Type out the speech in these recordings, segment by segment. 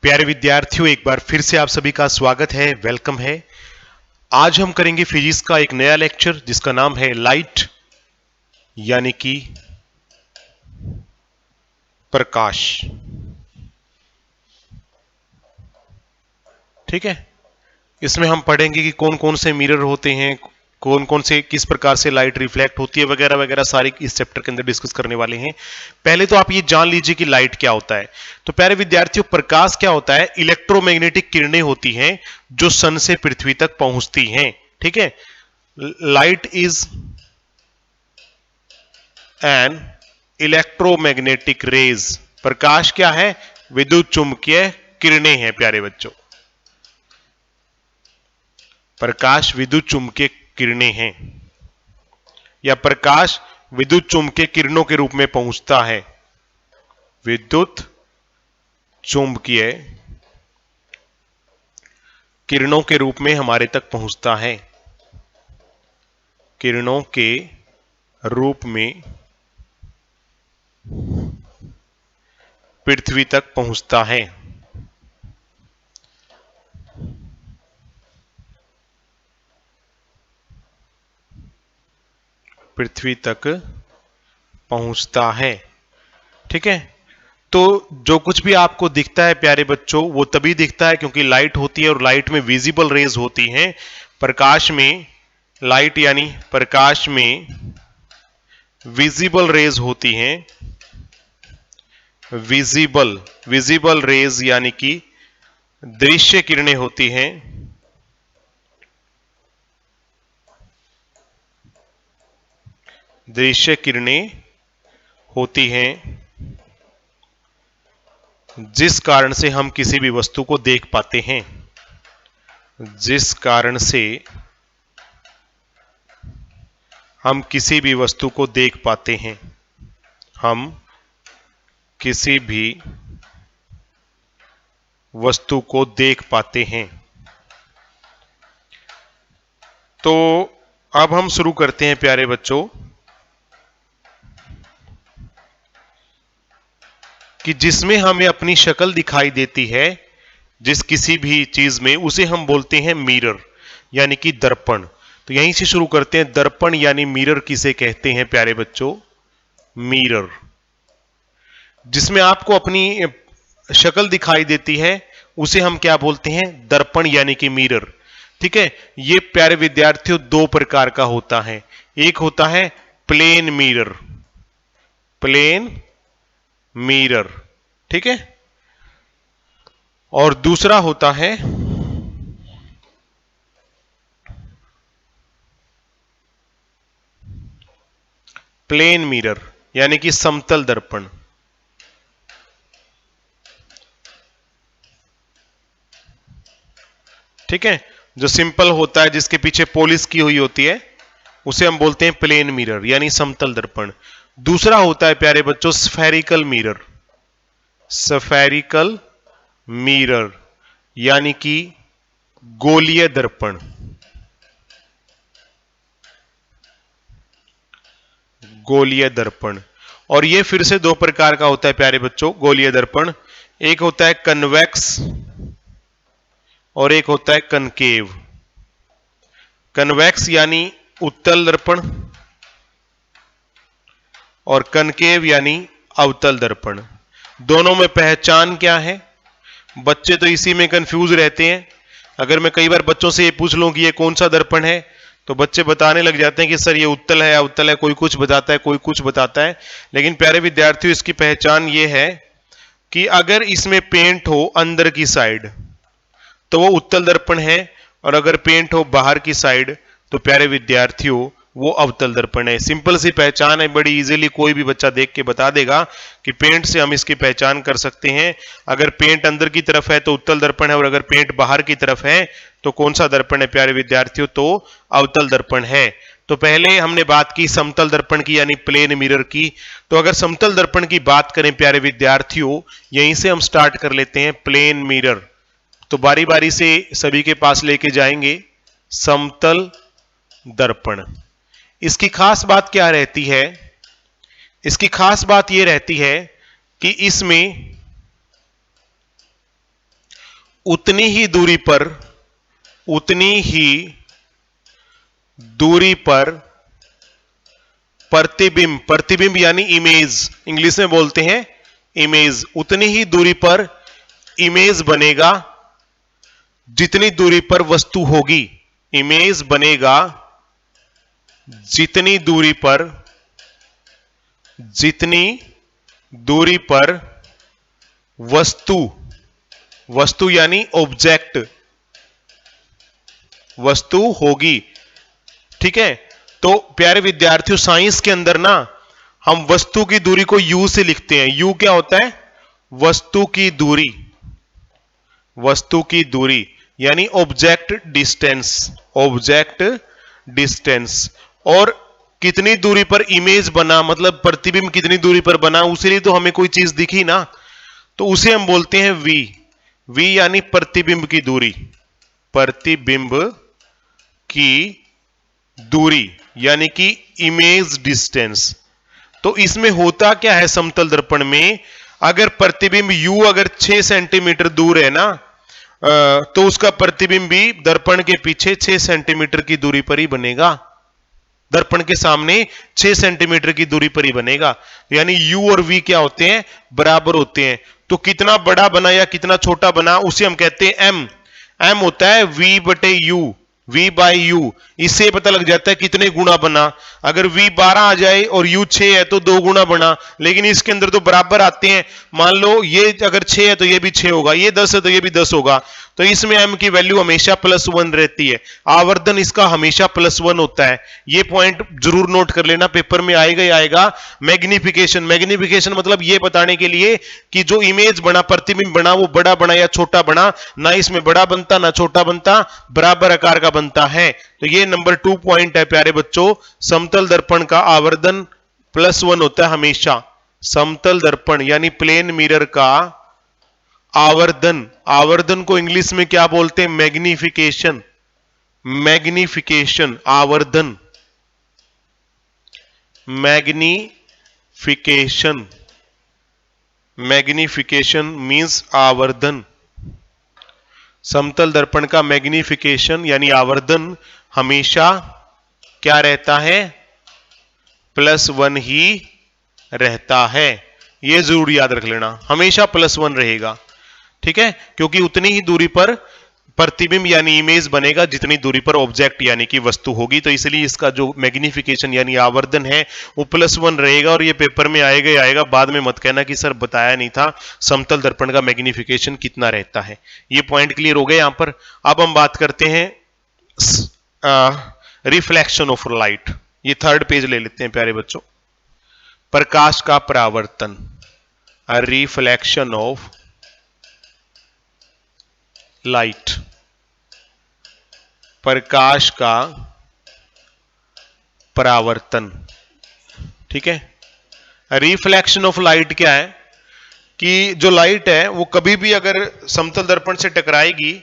प्यारे विद्यार्थियों, एक बार फिर से आप सभी का स्वागत है, वेलकम है। आज हम करेंगे फिजिक्स का एक नया लेक्चर जिसका नाम है लाइट यानी कि प्रकाश। ठीक है, इसमें हम पढ़ेंगे कि कौन कौन से मिरर होते हैं, कौन कौन से किस प्रकार से लाइट रिफ्लेक्ट होती है वगैरह वगैरह, सारी इस चैप्टर के अंदर डिस्कस करने वाले हैं। पहले तो आप ये जान लीजिए कि लाइट क्या होता है। तो प्यारे विद्यार्थियों, प्रकाश क्या होता है? इलेक्ट्रोमैग्नेटिक किरणें होती हैं जो सन से पृथ्वी तक पहुंचती हैं। ठीक है, light is an electromagnetic rays. प्रकाश क्या है? विद्युत चुंबकीय किरणें हैं प्यारे बच्चों। प्रकाश विद्युत चुंबकीय किरणें हैं या प्रकाश विद्युत चुंबकीय किरणों के रूप में पहुंचता है। विद्युत चुंबकीय किरणों के रूप में हमारे तक पहुंचता है। किरणों के रूप में पृथ्वी तक पहुंचता है। पृथ्वी तक पहुंचता है। ठीक है, तो जो कुछ भी आपको दिखता है प्यारे बच्चों, वो तभी दिखता है क्योंकि लाइट होती है और लाइट में विजिबल रेज होती हैं। प्रकाश में, लाइट यानी प्रकाश में विजिबल रेज होती हैं। विजिबल रेज यानी कि दृश्य किरणें होती हैं। दृश्य किरणें होती हैं जिस कारण से हम किसी भी वस्तु को देख पाते हैं। जिस कारण से हम किसी भी वस्तु को देख पाते हैं। हम किसी भी वस्तु को देख पाते हैं। तो अब हम शुरू करते हैं प्यारे बच्चों कि जिसमें हमें अपनी शक्ल दिखाई देती है, जिस किसी भी चीज में, उसे हम बोलते हैं मिरर यानी कि दर्पण। तो यहीं से शुरू करते हैं। दर्पण यानी मिरर किसे कहते हैं प्यारे बच्चों? मिरर। जिसमें आपको अपनी शक्ल दिखाई देती है उसे हम क्या बोलते हैं? दर्पण यानी कि मिरर। ठीक है, ये प्यारे विद्यार्थियों दो प्रकार का होता है। एक होता है प्लेन मिरर। प्लेन मिरर, ठीक है, और दूसरा होता है प्लेन मिरर यानी कि समतल दर्पण। ठीक है, जो सिंपल होता है, जिसके पीछे पॉलिश की हुई होती है, उसे हम बोलते हैं प्लेन मिरर यानी समतल दर्पण। दूसरा होता है प्यारे बच्चों स्फेरिकल मिरर। स्फेरिकल मिरर यानी कि गोलीय दर्पण। गोलीय दर्पण। और यह फिर से दो प्रकार का होता है प्यारे बच्चों गोलीय दर्पण। एक होता है कन्वेक्स और एक होता है कनकेव। कन्वेक्स यानी उत्तल दर्पण और कनकेव यानी अवतल दर्पण। दोनों में पहचान क्या है? बच्चे तो इसी में कंफ्यूज रहते हैं। अगर मैं कई बार बच्चों से ये पूछ लूं कि ये कौन सा दर्पण है, तो बच्चे बताने लग जाते हैं कि सर ये उत्तल है, अवतल है, कोई कुछ बताता है, कोई कुछ बताता है। लेकिन प्यारे विद्यार्थियों, इसकी पहचान ये है कि अगर इसमें पेंट हो अंदर की साइड तो वो उत्तल दर्पण है, और अगर पेंट हो बाहर की साइड तो प्यारे विद्यार्थियों वो अवतल दर्पण है। सिंपल सी पहचान है, बड़ी इजीली कोई भी बच्चा देख के बता देगा कि पेंट से हम इसकी पहचान कर सकते हैं। अगर पेंट अंदर की तरफ है तो उत्तल दर्पण है, और अगर पेंट बाहर की तरफ है तो कौन सा दर्पण है प्यारे विद्यार्थियों? तो अवतल दर्पण है। तो पहले हमने बात की समतल दर्पण की यानी प्लेन मिरर की। तो अगर समतल दर्पण की बात करें प्यारे विद्यार्थियों, यहीं से हम स्टार्ट कर लेते हैं प्लेन मिरर। तो बारी बारी से सभी के पास लेके जाएंगे। समतल दर्पण, इसकी खास बात क्या रहती है? इसकी खास बात यह रहती है कि इसमें उतनी ही दूरी पर, उतनी ही दूरी पर प्रतिबिंब, प्रतिबिंब यानी इमेज, इंग्लिश में बोलते हैं इमेज, उतनी ही दूरी पर इमेज बनेगा जितनी दूरी पर वस्तु होगी। इमेज बनेगा जितनी दूरी पर, जितनी दूरी पर वस्तु, वस्तु यानी ऑब्जेक्ट, वस्तु होगी। ठीक है, तो प्यारे विद्यार्थियों साइंस के अंदर ना हम वस्तु की दूरी को यू से लिखते हैं। यू क्या होता है? वस्तु की दूरी, वस्तु की दूरी यानी ऑब्जेक्ट डिस्टेंस, ऑब्जेक्ट डिस्टेंस। और कितनी दूरी पर इमेज बना, मतलब प्रतिबिंब कितनी दूरी पर बना, उसी लिए तो हमें कोई चीज दिखी ना, तो उसे हम बोलते हैं वी। वी यानी प्रतिबिंब की दूरी, प्रतिबिंब की दूरी यानी कि इमेज डिस्टेंस। तो इसमें होता क्या है समतल दर्पण में, अगर प्रतिबिंब u अगर 6 सेंटीमीटर दूर है ना, तो उसका प्रतिबिंब भी दर्पण के पीछे 6 सेंटीमीटर की दूरी पर ही बनेगा, दर्पण के सामने 6 सेंटीमीटर की दूरी पर ही बनेगा। यानी u और v क्या होते हैं? बराबर होते हैं। तो कितना बड़ा बना या कितना छोटा बना उसे हम कहते हैं m। m होता है v बटे u, v बाई यू। इससे पता लग जाता है कितने गुना बना। अगर v 12 आ जाए और u 6 है तो 2 गुना बना, लेकिन इसके अंदर तो बराबर आते हैं। मान लो ये अगर 6 है तो ये भी 6 होगा, ये 10 है तो ये भी 10 होगा, तो इसमें m की वैल्यू हमेशा +1 रहती है। आवर्धन इसका हमेशा +1 होता है। ये पॉइंट जरूर नोट कर लेना, पेपर में आएगा ही आएगा। मैग्निफिकेशन, मैग्निफिकेशन मतलब ये बताने के लिए कि जो इमेज बना, प्रतिबिंब बना, वो बड़ा बना या छोटा बना, ना इसमें बड़ा बनता ना छोटा बनता, बराबर आकार का बनता है। तो ये नंबर 2 पॉइंट है प्यारे बच्चों, समतल दर्पण का आवर्धन +1 होता है हमेशा। समतल दर्पण यानी प्लेन मिरर का आवर्धन, आवर्धन को इंग्लिश में क्या बोलते हैं? मैग्निफिकेशन, मैग्निफिकेशन, आवर्धन, मैग्निफिकेशन, मैग्निफिकेशन मींस आवर्धन। समतल दर्पण का मैग्निफिकेशन यानी आवर्धन हमेशा क्या रहता है? +1 ही रहता है। यह जरूर याद रख लेना, हमेशा +1 रहेगा। ठीक है, क्योंकि उतनी ही दूरी पर प्रतिबिंब यानी इमेज बनेगा जितनी दूरी पर ऑब्जेक्ट यानी कि वस्तु होगी। तो इसलिए इसका जो मैग्निफिकेशन यानी आवर्धन है वो +1 रहेगा। और ये पेपर में आएगा ही आएगा, बाद में मत कहना कि सर बताया नहीं था समतल दर्पण का मैग्निफिकेशन कितना रहता है। ये पॉइंट क्लियर हो गए यहां पर। अब हम बात करते हैं रिफ्लेक्शन ऑफ लाइट। ये 3rd पेज ले लेते हैं प्यारे बच्चों। प्रकाश का परावर्तन, रिफ्लेक्शन ऑफ लाइट, प्रकाश का परावर्तन। ठीक है, रिफ्लेक्शन ऑफ लाइट क्या है कि जो लाइट है वो कभी भी अगर समतल दर्पण से टकराएगी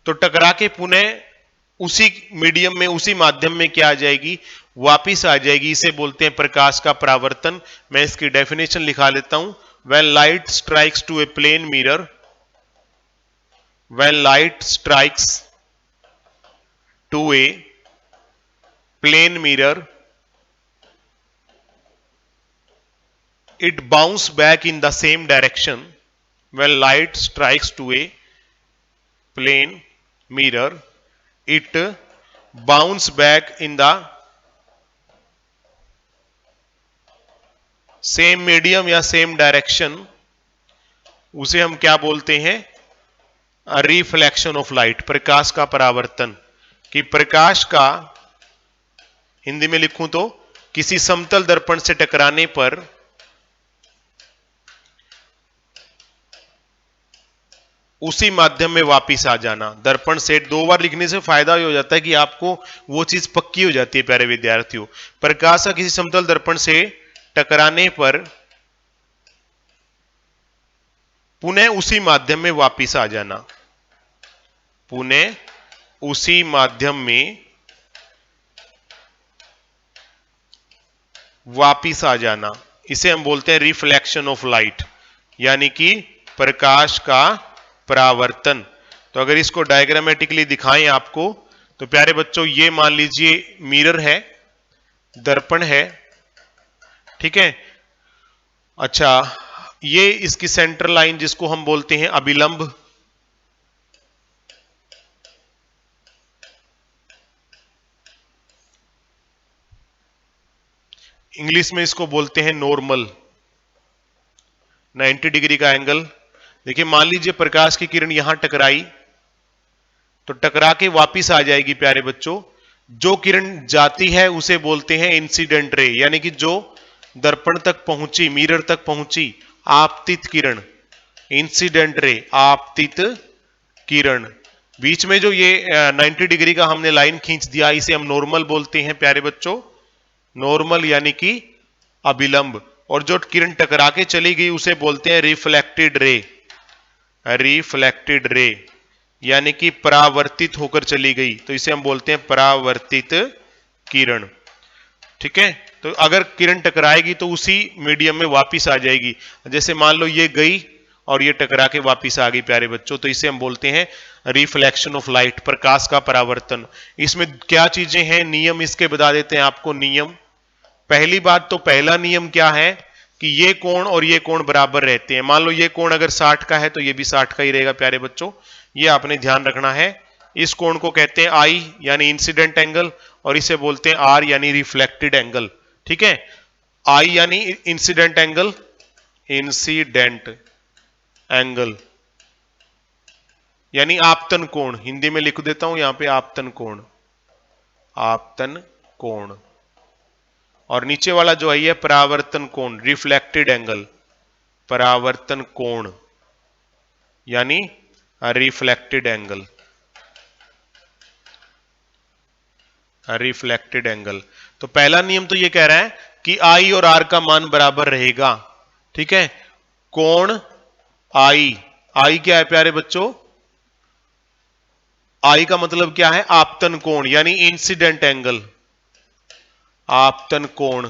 तो टकरा के पुनः उसी मीडियम में, उसी माध्यम में क्या आ जाएगी? वापिस आ जाएगी। इसे बोलते हैं प्रकाश का परावर्तन। मैं इसकी डेफिनेशन लिखा लेता हूं। When light strikes to a plane mirror, when light strikes to a plane mirror, it bounces back in the same direction. When light strikes to a plane mirror, it bounces back in the same medium या same direction. उसे हम क्या बोलते हैं? Reflection of light, प्रकाश का परावर्तन। कि प्रकाश का, हिंदी में लिखूं तो, किसी समतल दर्पण से टकराने पर उसी माध्यम में वापिस आ जाना। दर्पण से 2 बार लिखने से फायदा हो जाता है कि आपको वो चीज पक्की हो जाती है प्यारे विद्यार्थियों। प्रकाश का किसी समतल दर्पण से टकराने पर पुनः उसी माध्यम में वापिस आ जाना, पुनः उसी माध्यम में वापिस आ जाना, इसे हम बोलते हैं रिफ्लेक्शन ऑफ लाइट, यानी कि प्रकाश का परावर्तन। तो अगर इसको डायग्रामेटिकली दिखाएं आपको, तो प्यारे बच्चों ये मान लीजिए मिरर है, दर्पण है, ठीक है। अच्छा, ये इसकी सेंटर लाइन जिसको हम बोलते हैं अभिलंब, इंग्लिश में इसको बोलते हैं नॉर्मल, 90 डिग्री का एंगल। देखिए मान लीजिए प्रकाश की किरण यहां टकराई, तो टकरा के वापिस आ जाएगी प्यारे बच्चों। जो किरण जाती है उसे बोलते हैं इंसिडेंट रे, यानी कि जो दर्पण तक पहुंची, मिरर तक पहुंची, आपतित किरण, इंसिडेंट रे, आपतित किरण। बीच में जो ये 90 डिग्री का हमने लाइन खींच दिया, इसे हम नॉर्मल बोलते हैं प्यारे बच्चों, नॉर्मल यानी कि अभिलंब। और जो किरण टकरा के चली गई उसे बोलते हैं रिफ्लेक्टेड रे, रिफ्लेक्टेड रे, यानी कि परावर्तित होकर चली गई, तो इसे हम बोलते हैं परावर्तित किरण, ठीक है। तो अगर किरण टकराएगी तो उसी मीडियम में वापिस आ जाएगी। जैसे मान लो ये गई और ये टकरा के वापिस आ गई प्यारे बच्चों, तो इसे हम बोलते हैं रिफ्लेक्शन ऑफ लाइट, प्रकाश का परावर्तन। इसमें क्या चीजें हैं, नियम इसके बता देते हैं आपको। नियम, पहली बात तो पहला नियम क्या है कि ये कोण और ये कोण बराबर रहते हैं। मान लो ये कोण अगर 60 का है तो ये भी 60 का ही रहेगा प्यारे बच्चों, ये आपने ध्यान रखना है। इस कोण को कहते हैं आई यानी इंसिडेंट एंगल, और इसे बोलते हैं आर यानी रिफ्लेक्टेड एंगल, ठीक है। आई यानी इंसिडेंट एंगल, इंसिडेंट एंगल यानी आपतन कोण, हिंदी में लिख देता हूं यहां पे आपतन कोण, आपतन कोण। और नीचे वाला जो है ये परावर्तन कोण, रिफ्लेक्टेड एंगल, परावर्तन कोण यानी रिफ्लेक्टेड एंगल, रिफ्लेक्टेड एंगल। तो पहला नियम तो ये कह रहा है कि आई और आर का मान बराबर रहेगा, ठीक है। कोण आई, आई क्या है प्यारे बच्चों, आई का मतलब क्या है, आपतन कोण यानी इंसिडेंट एंगल, आपतन कोण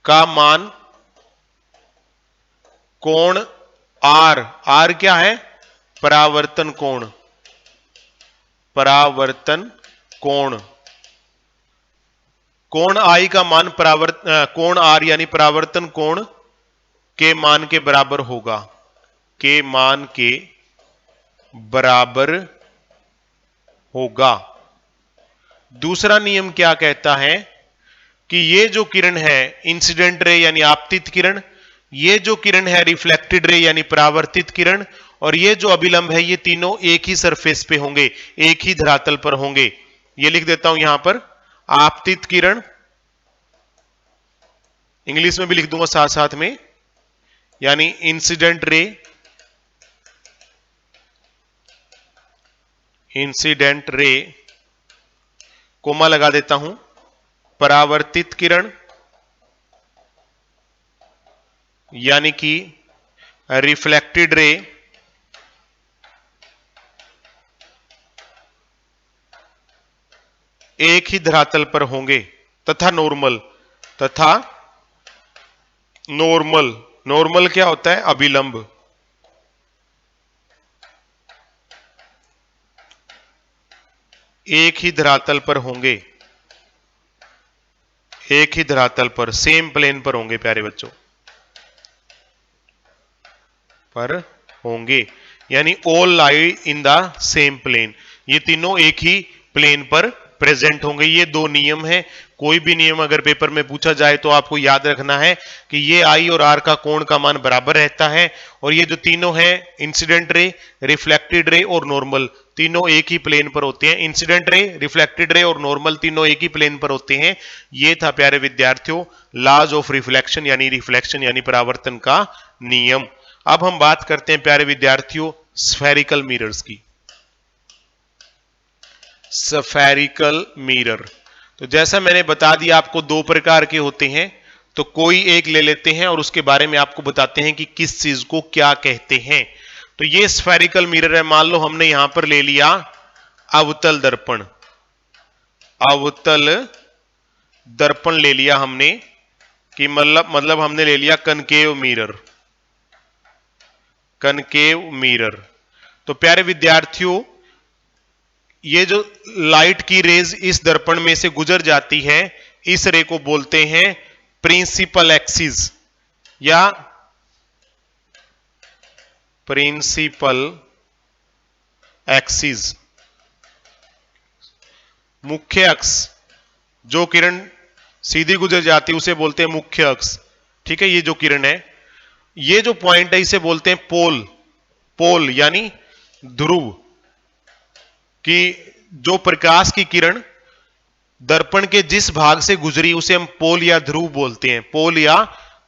का मान कोण आर, आर क्या है, परावर्तन कोण, परावर्तन कोण, कोण आई का मान कोण आर यानी परावर्तन कोण के मान के बराबर होगा, के मान के बराबर होगा। दूसरा नियम क्या कहता है कि ये जो किरण है इंसिडेंट रे यानी आपतित किरण, ये जो किरण है रिफ्लेक्टेड रे यानी परावर्तित किरण, और ये जो अभिलंब है, ये तीनों एक ही सरफेस पे होंगे, एक ही धरातल पर होंगे। ये लिख देता हूं यहां पर, आपतित किरण, इंग्लिश में भी लिख दूंगा साथ साथ में, यानी incident ray, incident ray, coma लगा देता हूं, परावर्तित किरण यानी कि रिफ्लेक्टेड रे, एक ही धरातल पर होंगे, तथा नॉर्मल, तथा नॉर्मल, नॉर्मल क्या होता है, अभिलंब, एक ही धरातल पर होंगे, एक ही धरातल पर, सेम प्लेन पर होंगे प्यारे बच्चों, पर होंगे, यानी all lie in the same plane, ये तीनों एक ही प्लेन पर प्रेजेंट होंगे। ये दो नियम है। कोई भी नियम अगर पेपर में पूछा जाए तो आपको याद रखना है कि ये आई और आर का कोण का मान बराबर रहता है, और ये जो तीनों हैं इंसिडेंट रे, रिफ्लेक्टेड रे और नॉर्मल, तीनों एक ही प्लेन पर होते हैं। इंसिडेंट रे, रिफ्लेक्टेड रे और नॉर्मल तीनों एक ही प्लेन पर होते हैं। ये था प्यारे विद्यार्थियों लॉज ऑफ रिफ्लेक्शन यानी रिफ्लेक्शन यानी परावर्तन का नियम। अब हम बात करते हैं प्यारे विद्यार्थियों स्फेरिकल मिरर्स की। स्फेरिकल मिरर, तो जैसा मैंने बता दिया आपको दो प्रकार के होते हैं, तो कोई एक ले लेते हैं और उसके बारे में आपको बताते हैं कि किस चीज को क्या कहते हैं। तो ये स्फेरिकल मिरर है। मान लो हमने यहां पर ले लिया अवतल दर्पण, अवतल दर्पण ले लिया हमने, कि मतलब हमने ले लिया कनकेव मिरर, कनकेव मिरर। तो प्यारे विद्यार्थियों, ये जो लाइट की रेज इस दर्पण में से गुजर जाती है, इस रे को बोलते हैं प्रिंसिपल एक्सिस या प्रिंसिपल एक्सिस, मुख्य अक्ष। जो किरण सीधी गुजर जाती है उसे बोलते हैं मुख्य अक्ष। ठीक है, ये जो किरण है, ये जो पॉइंट है इसे बोलते हैं पोल। पोल यानी ध्रुव, कि जो प्रकाश की किरण दर्पण के जिस भाग से गुजरी उसे हम पोल या ध्रुव बोलते हैं, पोल या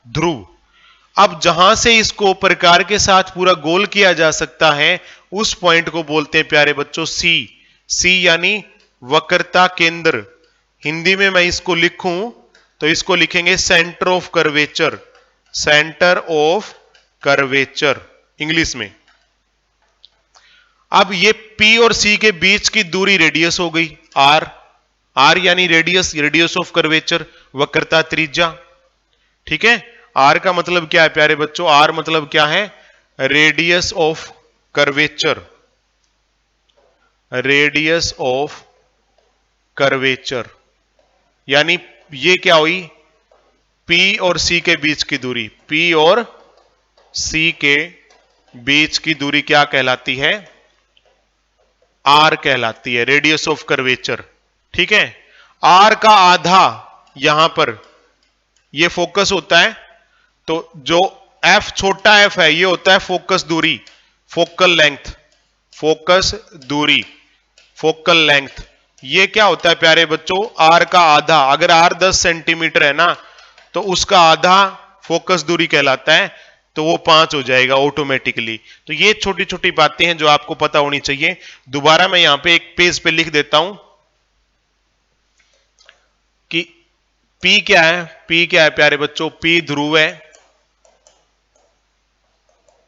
ध्रुव। अब जहां से इसको प्रकार के साथ पूरा गोल किया जा सकता है उस पॉइंट को बोलते हैं प्यारे बच्चों सी। सी यानी वक्रता केंद्र। हिंदी में मैं इसको लिखूं तो इसको लिखेंगे centre of curvature, centre of curvature English में। अब ये P और C के बीच की दूरी रेडियस हो गई R। R यानी रेडियस, रेडियस ऑफ कर्वेचर, वक्रता त्रिज्या। ठीक है, R का मतलब क्या है प्यारे बच्चों? R मतलब क्या है? Radius of curvature, radius of curvature. यानी ये क्या हुई? P और C के बीच की दूरी, P और C के बीच की दूरी क्या कहलाती है? R कहलाती है, रेडियस ऑफ कर्वेचर। ठीक है, R का आधा यहां पर ये फोकस होता है, तो जो F छोटा f है ये होता है फोकस दूरी, फोकल लेंथ, फोकस दूरी, फोकल लेंथ। ये क्या होता है प्यारे बच्चों? R का आधा। अगर R 10 सेंटीमीटर है ना तो उसका आधा फोकस दूरी कहलाता है, तो वो 5 हो जाएगा ऑटोमेटिकली। तो ये छोटी छोटी बातें हैं जो आपको पता होनी चाहिए। दोबारा मैं यहां पे एक पेज पे लिख देता हूं कि P क्या है। P क्या है प्यारे बच्चों? P ध्रुव है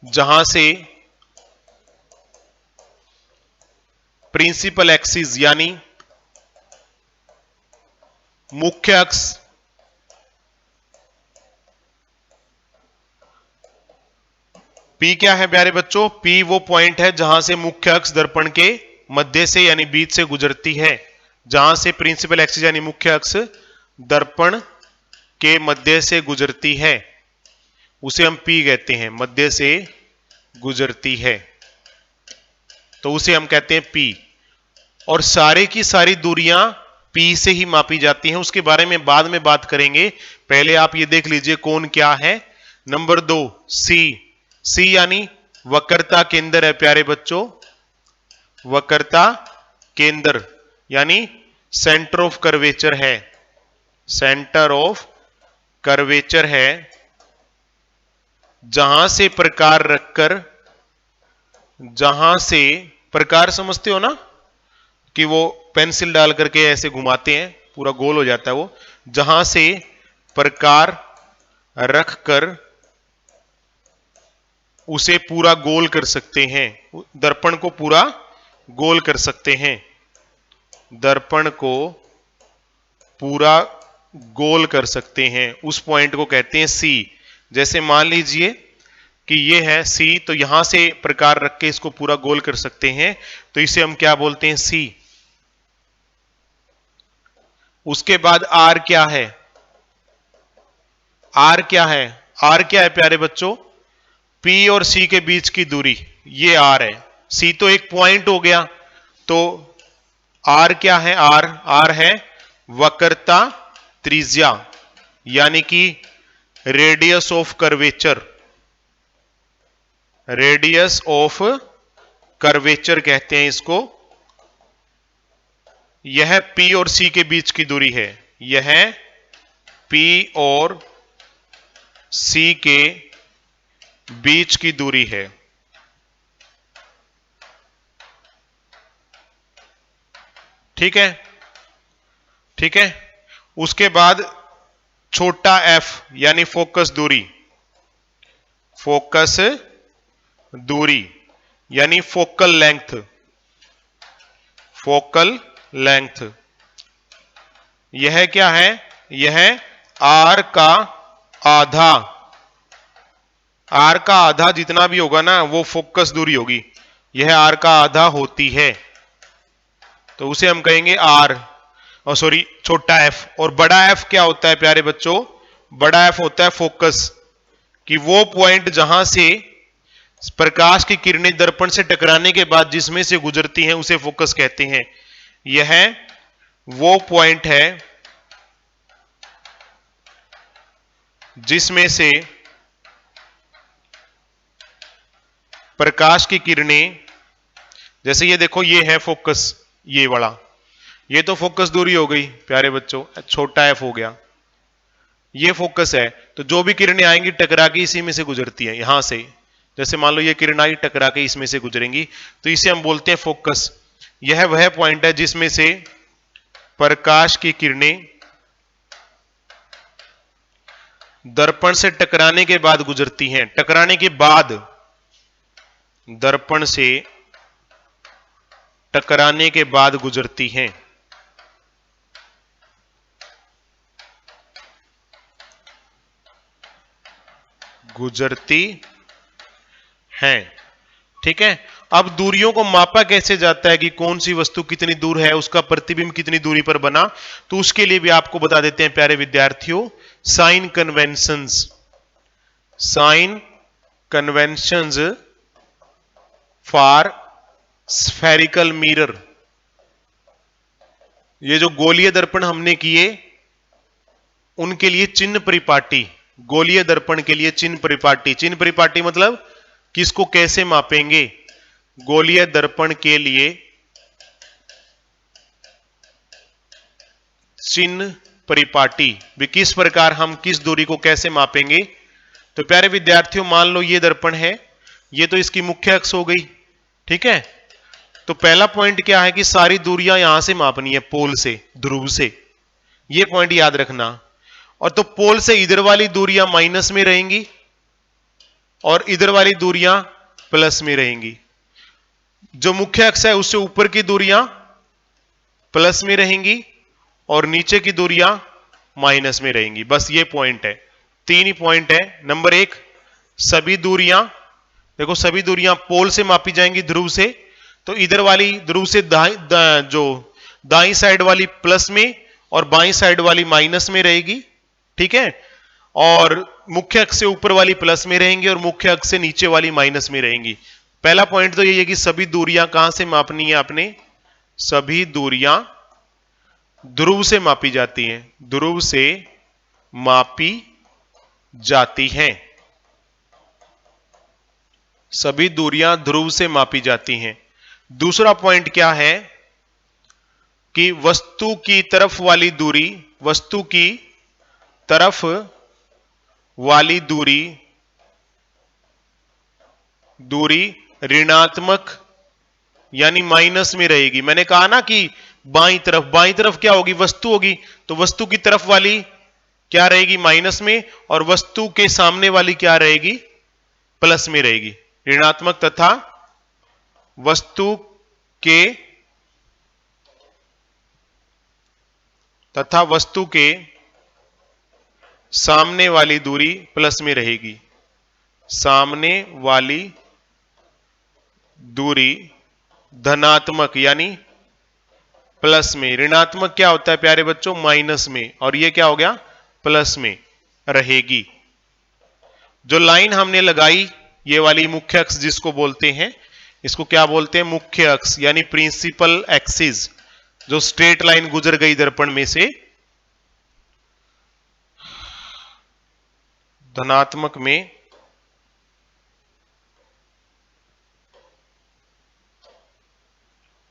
जहां से प्रिंसिपल एक्सिस यानी मुख्य अक्ष P क्या है प्यारे बच्चों? P वो पॉइंट है जहां से मुख्य अक्ष दर्पण के मध्य से यानी बीच से गुजरती है। जहां से प्रिंसिपल एक्सिस यानी मुख्य अक्ष दर्पण के मध्य से गुजरती है उसे हम P कहते हैं, मध्य से गुजरती है तो उसे हम कहते हैं P। और सारे की सारी दूरियां P से ही मापी जाती हैं, उसके बारे में बाद में बात करेंगे। पहले आप ये देख लीजिए कौन क्या है। Number 2 C। C यानी वक्रता केंद्र है प्यारे बच्चों, वक्रता केंद्र यानी सेंटर ऑफ कर्वेचर है, सेंटर ऑफ कर्वेचर है जहां से प्रकार रखकर, जहां से प्रकार समझते हो ना कि वो पेंसिल डाल करके ऐसे घुमाते हैं पूरा गोल हो जाता है वो, जहां से प्रकार रखकर उसे पूरा गोल कर सकते हैं, दर्पण को पूरा गोल कर सकते हैं, दर्पण को पूरा गोल कर सकते हैं, उस पॉइंट को कहते हैं सी। जैसे मान लीजिए कि ये है सी, तो यहां से प्रकार रख के इसको पूरा गोल कर सकते हैं, तो इसे हम क्या बोलते हैं? सी। उसके बाद आर क्या है? आर क्या है? आर क्या है प्यारे बच्चों? P और C के बीच की दूरी, ये R है। C तो एक पॉइंट हो गया, तो R क्या है? R है वक्रता त्रिज्या यानी कि radius of curvature, radius of curvature कहते हैं इसको। यह P और C के बीच की दूरी है, यह P और C के बीच की दूरी है। ठीक है, ठीक है। उसके बाद छोटा f यानी फोकस दूरी, फोकस दूरी यानी फोकल लेंथ, फोकल लेंथ। यह क्या है? यह R का आधा, R का आधा जितना भी होगा ना वो फोकस दूरी होगी, यह आर का आधा होती है, तो उसे हम कहेंगे आर, और सॉरी छोटा एफ। और बड़ा एफ क्या होता है प्यारे बच्चों? बड़ा एफ होता है फोकस, कि वो पॉइंट जहां से प्रकाश की किरणें दर्पण से टकराने के बाद जिसमें से गुजरती हैं उसे फोकस कहते हैं। यह वो पॉइंट है जिसमें से प्रकाश की किरणें, जैसे ये देखो ये है फोकस, ये वाला, ये तो फोकस दूरी हो गई प्यारे बच्चों, छोटा एफ हो गया, ये फोकस है। तो जो भी किरणें आएंगी टकरा के इसी में से गुजरती हैं, यहां से, जैसे मान लो ये किरण आई टकरा के इसमें से गुजरेंगी, तो इसे हम बोलते हैं फोकस। यह वह पॉइंट है जिसमें से प्रकाश की किरणें दर्पण से टकराने के बाद गुजरती हैं, टकराने के बाद, दर्पण से टकराने के बाद गुजरती हैं। गुजरती हैं, ठीक है। अब दूरियों को मापा कैसे जाता है कि कौन सी वस्तु कितनी दूर है, उसका प्रतिबिंब कितनी दूरी पर बना, तो उसके लिए भी आपको बता देते हैं प्यारे विद्यार्थियों, sign conventions. Sign conventions for spherical mirror. ये जो गोलीय दर्पण हमने किए उनके लिए चिन्ह परिपाटी, गोलीय दर्पण के लिए चिन्ह परिपाटी। चिन्ह परिपाटी मतलब किसको कैसे मापेंगे? गोलीय दर्पण के लिए चिन्ह परिपाटी भी किस प्रकार, हम किस दूरी को कैसे मापेंगे। तो प्यारे विद्यार्थियों मान लो ये दर्पण है, ये तो इसकी मुख्य अक्ष हो गई, ठीक है। तो पहला पॉइंट क्या है कि सारी दूरियां यहां से मापनी है, पोल से, ध्रुव से, ये पॉइंट याद रखना। और तो पोल से इधर वाली दूरियां माइनस में रहेंगी और इधर वाली दूरियां प्लस में रहेंगी। जो मुख्य अक्ष है उससे ऊपर की दूरियां प्लस में रहेंगी और नीचे की दूरियां माइनस में रहेंगी। बस ये पॉइंट है, तीन ही पॉइंट है। नंबर एक, सभी दूरियां, देखो सभी दूरियां पोल से मापी जाएंगी, ध्रुव से। तो इधर वाली ध्रुव से जो दाई साइड वाली प्लस में और बाई साइड वाली माइनस में रहेगी, ठीक है। और मुख्य अक्ष से ऊपर वाली प्लस में रहेंगी और मुख्य अक्ष से नीचे वाली माइनस में रहेंगी। पहला पॉइंट तो ये है कि सभी दूरियां कहां से मापनी है आपने? सभी दूरियां ध्रुव से मापी जाती हैं, ध्रुव से मापी जाती हैं। सभी दूरियां ध्रुव से मापी जाती हैं। दूसरा पॉइंट क्या है कि वस्तु की तरफ वाली दूरी, वस्तु की तरफ वाली दूरी, दूरी ऋणात्मक यानी माइनस में रहेगी। मैंने कहा ना कि बाईं तरफ, बाईं तरफ क्या होगी? वस्तु होगी, तो वस्तु की तरफ वाली क्या रहेगी? माइनस में, और वस्तु के सामने वाली क्या रहेगी? प्लस में रहेगी। ऋणात्मक तथा वस्तु के सामने वाली दूरी प्लस में रहेगी। सामने वाली दूरी धनात्मक यानी प्लस में, ऋणात्मक क्या होता है प्यारे बच्चों? माइनस में, और ये क्या हो गया? प्लस में रहेगी। जो लाइन हमने लगाई ये वाली मुख्य अक्ष जिसको बोलते हैं, इसको क्या बोलते हैं? मुख्य अक्ष यानी प्रिंसिपल एक्सिस। जो स्ट्रेट लाइन गुजर गई दर्पण में से, धनात्मक में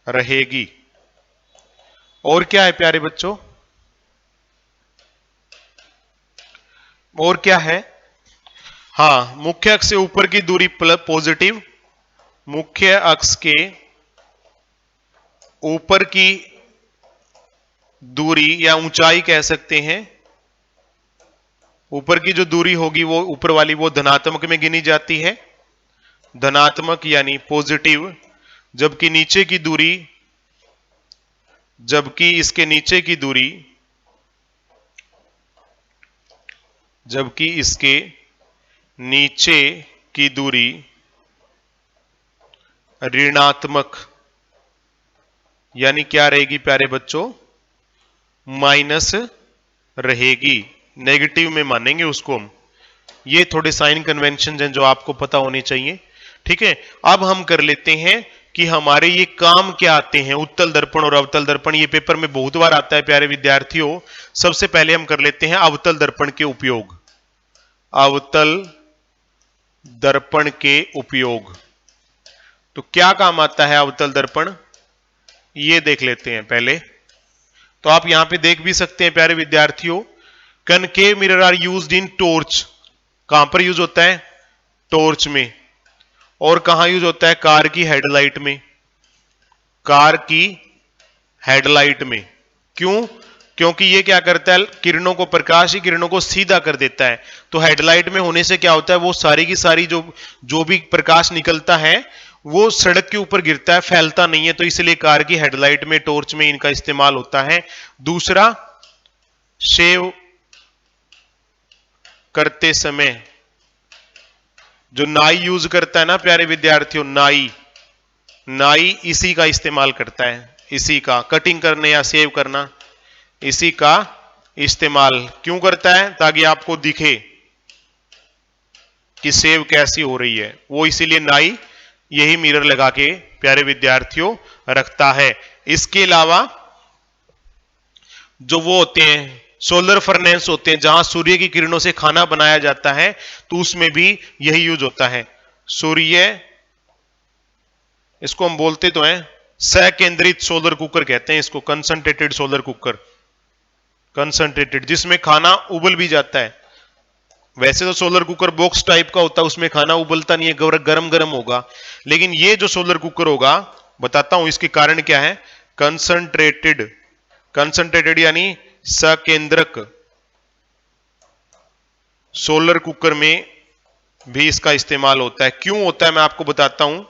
रहेगी। और क्या है प्यारे बच्चों? और क्या है? हां, मुख्य अक्ष से ऊपर की दूरी पॉजिटिव, मुख्य अक्ष के ऊपर की दूरी या ऊंचाई कह सकते हैं, ऊपर की जो दूरी होगी वो ऊपर वाली, वो धनात्मक में गिनी जाती है, धनात्मक यानी पॉजिटिव। जबकि नीचे की दूरी, जबकि इसके नीचे की दूरी, जबकि इसके नीचे की दूरी ऋणात्मक, यानी क्या रहेगी प्यारे बच्चों, माइनस रहेगी, नेगेटिव में मानेंगे उसको हम। ये थोड़े साइन कन्वेंशन हैं जो आपको पता होने चाहिए। ठीक है, अब हम कर लेते हैं कि हमारे ये काम क्या आते हैं, उत्तल दर्पण और अवतल दर्पण। ये पेपर में बहुत बार आता है प्यारे विद्यार्थियों। सबसे पहले हम कर लेते हैं अवतल दर्पण के उपयोग। अवतल दर्पण के उपयोग, तो क्या काम आता है अवतल दर्पण, ये देख लेते हैं पहले। तो आप यहां पे देख भी सकते हैं प्यारे विद्यार्थियों, concave mirror are used in torch. कहां पर यूज होता है, टॉर्च में। और कहां यूज होता है, कार की हेडलाइट में। कार की हेडलाइट में क्यों, क्योंकि ये क्या करता है, किरणों को, प्रकाश की किरणों को सीधा कर देता है। तो हेडलाइट में होने से क्या होता है, वो सारी की सारी जो भी प्रकाश निकलता है वो सड़क के ऊपर गिरता है, फैलता नहीं है। तो इसलिए कार की हेडलाइट में, टॉर्च में इनका इस्तेमाल होता है। दूसरा, शेव करते समय जो नाई यूज करता है ना प्यारे विद्यार्थियों, नाई इसी का इस्तेमाल करता है। इसी का कटिंग करने या सेव करना, इसी का इस्तेमाल क्यों करता है, ताकि आपको दिखे कि सेव कैसी हो रही है। वो इसीलिए नाई यही मिरर लगा के प्यारे विद्यार्थियों रखता है। इसके अलावा जो वो होते हैं सोलर फर्नेस होते हैं, जहां सूर्य की किरणों से खाना बनाया जाता है, तो उसमें भी यही यूज होता है। सूर्य, इसको हम बोलते तो हैं सकेंद्रित सोलर कुकर कहते हैं इसको, कंसंट्रेटेड सोलर कुकर। कंसंट्रेटेड, जिसमें खाना उबल भी जाता है। वैसे तो सोलर कुकर बॉक्स टाइप का होता है, उसमें खाना उबलता नहीं है, गरम गरम होगा। लेकिन ये जो सोलर कुकर होगा, बताता हूं इसके कारण क्या है। कंसंट्रेटेड, कंसंट्रेटेड यानी सकेंद्रक सोलर कुकर में भी इसका इस्तेमाल होता है। क्यों होता है मैं आपको बताता हूं।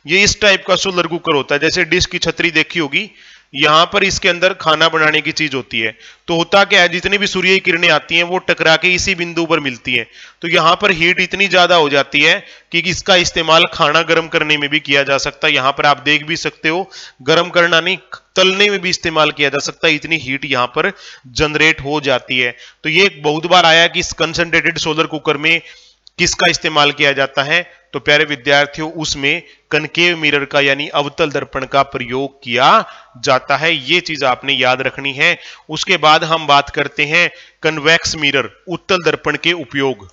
ये इस टाइप का सोलर कुकर होता है, जैसे डिश की छतरी देखी होगी, यहां पर इसके अंदर खाना बनाने की चीज होती है। तो होता क्या है, जितनी भी सूर्य की किरणें आती हैं वो टकरा के इसी बिंदु पर मिलती है। तो यहां पर हीट इतनी ज्यादा हो जाती है कि इसका इस्तेमाल खाना गर्म करने में भी किया जा सकता है। यहां पर आप देख भी सकते हो, गर्म करना नहीं, तलने में भी इस्तेमाल किया जा सकता है, इतनी हीट यहां पर जनरेट हो जाती है। तो ये बहुत बार आया कि इस कंसंट्रेटेड सोलर कुकर में किसका इस्तेमाल किया जाता है, तो प्यारे विद्यार्थियों उसमें कनकेव मिरर का यानी अवतल दर्पण का प्रयोग किया जाता है। ये चीज आपने याद रखनी है। उसके बाद हम बात करते हैं कन्वेक्स मिरर, उत्तल दर्पण के उपयोग।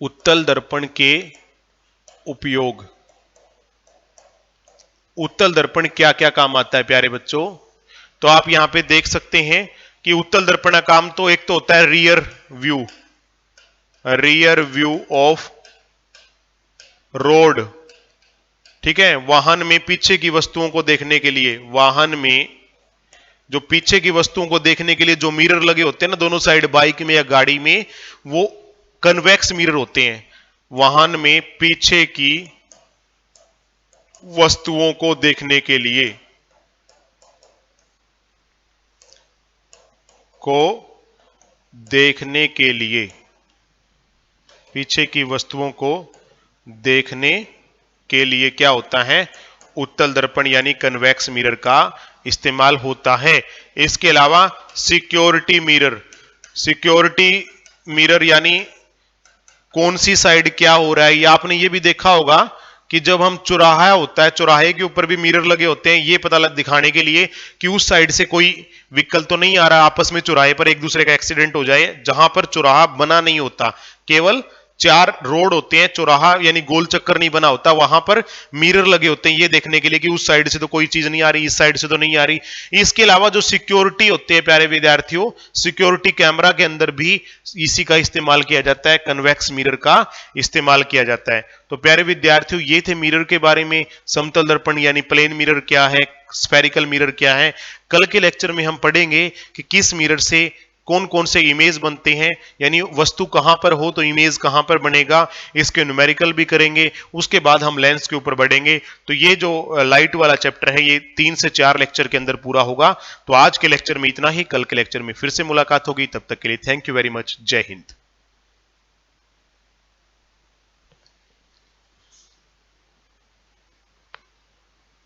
उत्तल दर्पण के उपयोग, उत्तल दर्पण क्या क्या काम आता है प्यारे बच्चों। तो आप यहां पे देख सकते हैं कि उत्तल दर्पण का काम तो एक तो होता है rear view, rear view of road. ठीक है, वाहन में पीछे की वस्तुओं को देखने के लिए, वाहन में जो पीछे की वस्तुओं को देखने के लिए जो मिरर लगे होते हैं ना दोनों साइड, बाइक में या गाड़ी में, वो कन्वेक्स मिरर होते हैं। वाहन में पीछे की वस्तुओं को देखने के लिए, पीछे की वस्तुओं को देखने के लिए क्या होता है, उत्तल दर्पण यानी कन्वेक्स मिरर का इस्तेमाल होता है। इसके अलावा सिक्योरिटी मिरर, सिक्योरिटी मिरर यानी कौन सी साइड क्या हो रहा है। ये आपने ये भी देखा होगा कि जब हम चौराहा होता है, चौराहे के ऊपर भी मिरर लगे होते हैं, ये पता लग दिखाने के लिए कि उस साइड से कोई व्हीकल तो नहीं आ रहा, आपस में चौराहे पर एक दूसरे का एक्सीडेंट हो जाए। जहां पर चौराहा बना नहीं होता, केवल 4 रोड होते हैं, चौराहा यानी गोल चक्कर नहीं बना होता, वहां पर मिरर लगे होते हैं ये देखने के लिए कि उस साइड से तो कोई चीज नहीं आ रही, इस साइड से तो नहीं आ रही। इसके अलावा जो सिक्योरिटी होते हैं प्यारे विद्यार्थियों, सिक्योरिटी कैमरा के अंदर भी इसी का इस्तेमाल किया जाता है, कन्वेक्स मिरर का इस्तेमाल किया जाता है। तो प्यारे विद्यार्थियों ये थे मिरर के बारे में। समतल दर्पण यानी प्लेन मिरर क्या है, स्फेरिकल मिरर क्या है। कल के लेक्चर में हम पढ़ेंगे कि किस मिरर से कौन कौन से इमेज बनते हैं, यानी वस्तु कहां पर हो तो इमेज कहां पर बनेगा, इसके न्यूमेरिकल भी करेंगे। उसके बाद हम लेंस के ऊपर बढ़ेंगे। तो ये जो लाइट वाला चैप्टर है ये 3 से 4 लेक्चर के अंदर पूरा होगा। तो आज के लेक्चर में इतना ही, कल के लेक्चर में फिर से मुलाकात होगी। तब तक के लिए थैंक यू वेरी मच। जय हिंद।